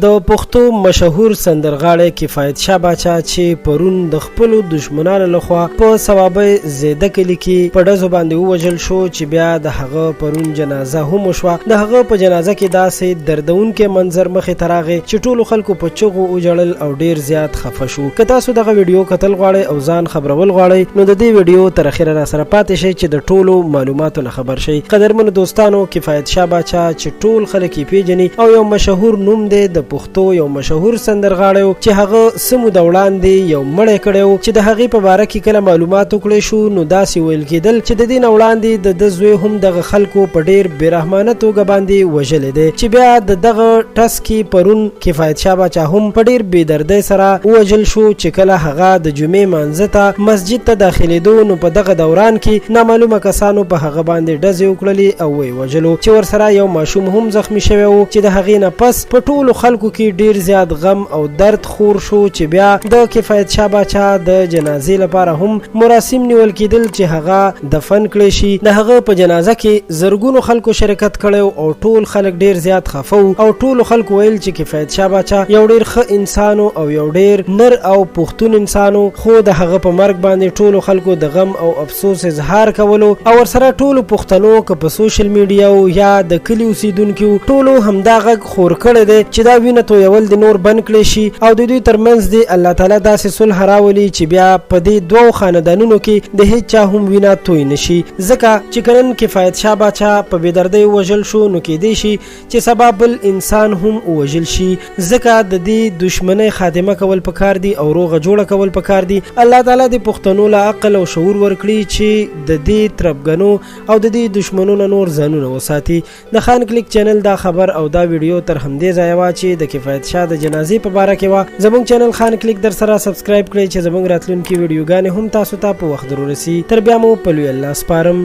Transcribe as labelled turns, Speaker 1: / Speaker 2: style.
Speaker 1: د پښتو مشهور سندرغاړی کفایت شاه باچا چې پرون د خپل دشمنانو لخوا په ثوابه زیده کلی کې په ډزو باندې ووژل شو چې بیا د هغه پرون جنازه هم وشوه. د هغه په جنازه کې داسې دردونکې منظر مخې ته راغی چې ټولو خلکو په چغو وژړل او ډیر زیات خفه شو. که تاسو دغه ویډیو کتل غواړئ او ځان خبرول غواړئ نو د دې ویډیو تر اخره را سره پاتې شئ چې د ټولو معلوماتو نه خبر شئ. قدرمنو دوستانو، کفایت شاه باچا چې ټول خلک یې پیژني او یو مشهور نوم دی د پښتو یو مشهور سندرغاړی چې هغه سمو د وړاندې یو مړی کړی چې د هغې په باره کې کله معلومات وکړی شو نو داسې ویل کېدل چې د دې نه وړاندې د زوی هم دغه خلکو په ډېر بېرحمانه توګه باندې وژلی دی چې بیا د دغه ټس کې پرون کفایت شاه باچا هم په ډېر بېدردۍ سره ووژل شو چې کله هغه د جمعې مانځه ته مسجد ته داخلېدو نو په دغه دوران کې نامعلومه کسانو په هغه باندې ډزې وکړلې او ویې وژلو چې ورسره یو ماشوم هم زخمی شوی و چې د هغې نه پس په ټولو خلکو کې ډیر زیات غم او درد خور شو چې بیا د کفایت شاه باچا د جنازې لپاره هم مراسم نیول کېدل چې هغه دفن کړی شي. د هغه په جنازه کې زرګونو خلکو شرکت کړی او ټول خلک ډیر زیات خفه او ټولو خلکو ویل چې کفایت شاه باچا یو ډیر ښه انسان او یو ډیر نر او پښتون انسان، خو د هغه په مرګ باندې ټولو خلکو د غم او افسوس اظهار کولو او ورسره ټولو پښتنو که په سوشل میډیا یا د کلي اوسیدونکو ټولو همدا غږ خور کړی دی چې دا وینه تویول د نور بند کړی شي او د دوی ترمنځ دی الله تعالی داسې صلح راولي چې بیا په دې دوو خاندانونو کې د هیڅ چا هم وینه توی نشي. ځکه چې که نن کفایت شاه باچا په بېدردۍ ووژل شو نو کیدی شي چې سبا بل انسان هم ووژل شي. ځکه د دې دشمنۍ خاتمه کول پکار دي او روغه جوړه کول پکار دي. الله تعالی د پښتنو له عقل او شعور ورکړي چې د دې تربګنو او د دې دشمنونو نور ځانونه وساتي. د خان کلیک چینل دا خبر او دا ویډیو تر همدې ځایه وا چې د کفایت شاه د جنازې په باره کې وا. زموږ چینل خان کلیک در سره سبسکرایب کړئ چې زموږ راتلونکي ویډیوګانې هم تاسو ته په وخت ورسي. تر بیا مو په لوی الله سپارم.